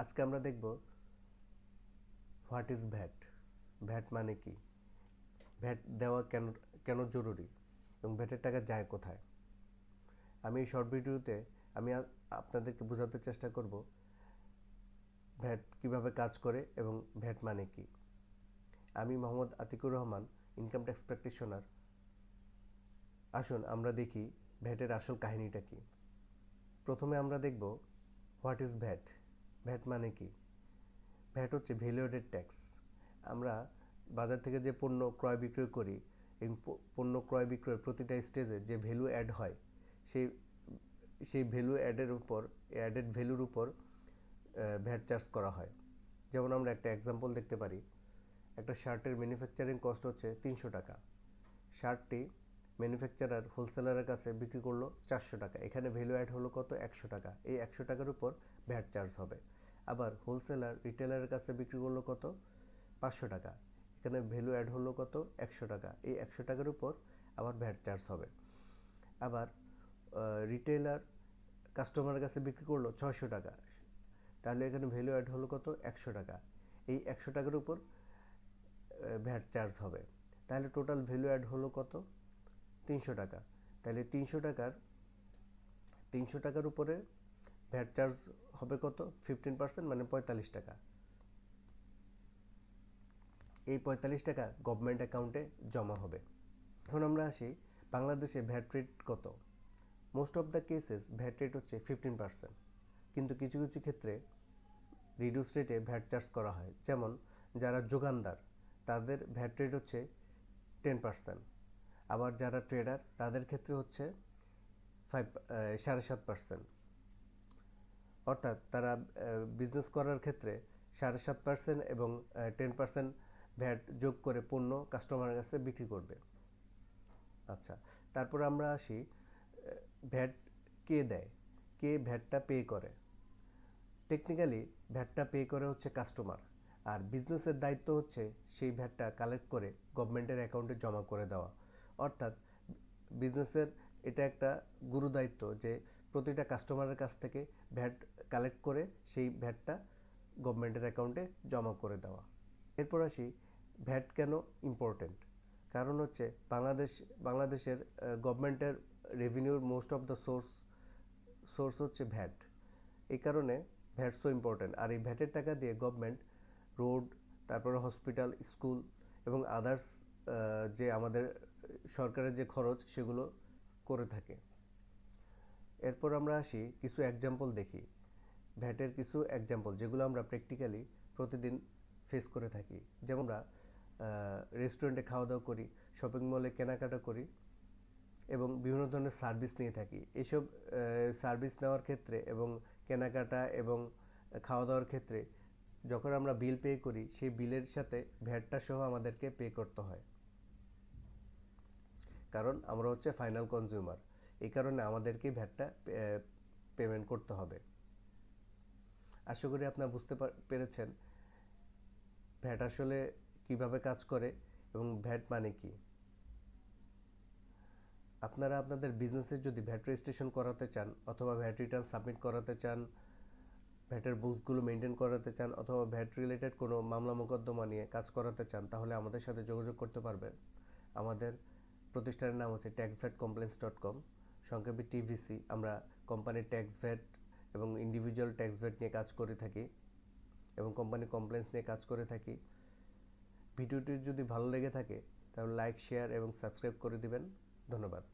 আজকে আমরা দেখব হোয়াট ইজ ভ্যাট, ভ্যাট মানে কি, ভ্যাট দেওয়া কেন কেন জরুরি এবং ভ্যাটের টাকা যায় কোথায়। আমি এই শর্ট ভিডিওতে আমি আপনাদেরকে বোঝাতে চেষ্টা করব ভ্যাট কিভাবে কাজ করে এবং ভ্যাট মানে কি। আমি Mohammad Atiqur Rahman, income tax practitioner. আসুন আমরা দেখি ভ্যাটের আসল কাহিনীটা কি। প্রথমে আমরা দেখব হোয়াট ইজ ভ্যাট, ভ্যাট মানে কি। ভ্যাট হচ্ছে ভ্যালু অ্যাডেড ট্যাক্স। আমরা বাজার থেকে যে পণ্য ক্রয় বিক্রয় করি, এই পণ্য ক্রয় বিক্রয়ের প্রতিটা স্টেজে যে ভ্যালু অ্যাড হয়, সেই সেই ভ্যালু অ্যাডের উপর, অ্যাডেড ভ্যালুর উপর ভ্যাট চার্জ করা হয়। যেমন আমরা একটা এক্সাম্পল দেখতে পারি, একটা শার্টের ম্যানুফ্যাকচারিং কস্ট হচ্ছে 300 টাকা। শার্টটি ম্যানুফ্যাকচারার হোলসেলারের কাছে বিক্রি করলো 400 টাকা। এখানে ভ্যালু অ্যাড হলো কত? 100 টাকা। এই 100 টাকার উপর ভ্যাট চার্জ হবে। আবার হোলসেলার রিটেলারের কাছে বিক্রি করলো কত? 500 টাকা। এখানে ভ্যালু অ্যাড হলো কত? 100 টাকা। এই 100 টাকার উপর আবার ভ্যাট চার্জ হবে। আবার রিটেলার কাস্টমারের কাছে বিক্রি করলো 600 টাকা। তাহলে এখানে ভ্যালু অ্যাড হলো কত? 100 টাকা। এই 100 টাকার উপর ভ্যাট চার্জ হবে। তাহলে টোটাল ভ্যালু অ্যাড হলো কত? 300 টাকা। তাহলে 300 টাকার উপরে ভ্যাট চার্জ হবে কত? 15%, মানে 45 টাকা। এই 45 টাকা গভর্নমেন্ট অ্যাকাউন্টে জমা হবে। এখন আমরা আসি বাংলাদেশে ভ্যাট রেট কত। Most of the cases VAT rate হচ্ছে 15%, কিন্তু কিছু কিছু ক্ষেত্রে রিডিউস রেটে ভ্যাট চার্জ করা হয়। যেমন যারা যোগানদার, তাদের ভ্যাট রেট হচ্ছে 10%। আবার যারা ট্রেডার, তাদের ক্ষেত্রে হচ্ছে 7.5%। অর্থাৎ তারা বিজনেস করার ক্ষেত্রে 7.5% এবং 10% ভ্যাট যোগ করে পণ্য কাস্টমারের কাছে বিক্রি করবে। আচ্ছা, তারপর আমরা আসি ভ্যাট কে দেয়, কে ভ্যাটটা পে করে। টেকনিক্যালি ভ্যাটটা পে করে হচ্ছে কাস্টমার, আর বিজনেসের দায়িত্ব হচ্ছে সেই ভ্যাটটা কালেক্ট করে গভর্নমেন্টের অ্যাকাউন্টে জমা করে দেওয়া। অর্থাৎ বিজনেসের এটা একটা গুরু দায়িত্ব যে প্রতিটা কাস্টমারের কাছ থেকে ভ্যাট কালেক্ট করে সেই ভ্যাটটা গভর্নমেন্টের অ্যাকাউন্টে জমা করে দেওয়া। এরপর আসি ভ্যাট কেন ইম্পর্টেন্ট। কারণ হচ্ছে বাংলাদেশের গভর্নমেন্টের রেভিনিউর মোস্ট অফ দ্য সোর্স হচ্ছে ভ্যাট। এই কারণে ভ্যাট সো ইম্পর্টেন্ট। আর এই ভ্যাটের টাকা দিয়ে গভর্নমেন্ট রোড, তারপরে হসপিটাল, স্কুল এবং আদার্স যে আমাদের সরকারের যে খরচ, সেগুলো করে থাকে। এরপর আমরা আসি কিছু এক্সাম্পল দেখি, ভ্যাটের কিছু এক্সাম্পল যেগুলো আমরা প্র্যাকটিক্যালি প্রতিদিন ফেস করে থাকি। যেমন আমরা রেস্টুরেন্টে খাওয়া দাওয়া করি, শপিং মলে কেনাকাটা করি এবং বিভিন্ন ধরনের সার্ভিস নিয়ে থাকি। এইসব সার্ভিস নেওয়ার ক্ষেত্রে এবং কেনাকাটা এবং খাওয়া দাওয়ার ক্ষেত্রে যখন আমরা বিল পে করি, সেই বিলের সাথে ভ্যাটটা সহ আমাদেরকে পে করতে হয়, কারণ আমরা হচ্ছে ফাইনাল কনজিউমার। এই কারণে আমাদেরকে ভ্যাটটা পেমেন্ট করতে হবে। আশা করি আপনারা বুঝতে পেরেছেন ভ্যাট আসলে কিভাবে কাজ করে এবং ভ্যাট মানে কি। আপনারা আপনাদের বিজনেসের যদি ভ্যাট রেজিস্ট্রেশন করাতে চান, অথবা ভ্যাট রিটার্ন সাবমিট করাতে চান, ভ্যাটের বুকসগুলো মেনটেন করাতে চান, অথবা ভ্যাট রিলেটেড কোনো মামলা মোকদ্দমা নিয়ে কাজ করাতে চান, তাহলে আমাদের সাথে যোগাযোগ করতে পারবেন। আমাদের প্রতিষ্ঠানের নাম হচ্ছে taxvatcomplaints.com, সংক্ষেপে টিভিসি। আমরা কোম্পানির ট্যাক্স ভ্যাট এবং ইন্ডিভিজুয়াল ট্যাক্স ভ্যাট নিয়ে কাজ করে থাকি এবং কোম্পানি কমপ্লেন্স নিয়ে কাজ করে থাকি। ভিডিওটি যদি ভালো লেগে থাকে তাহলে লাইক, শেয়ার এবং সাবস্ক্রাইব করে দিবেন। ধন্যবাদ।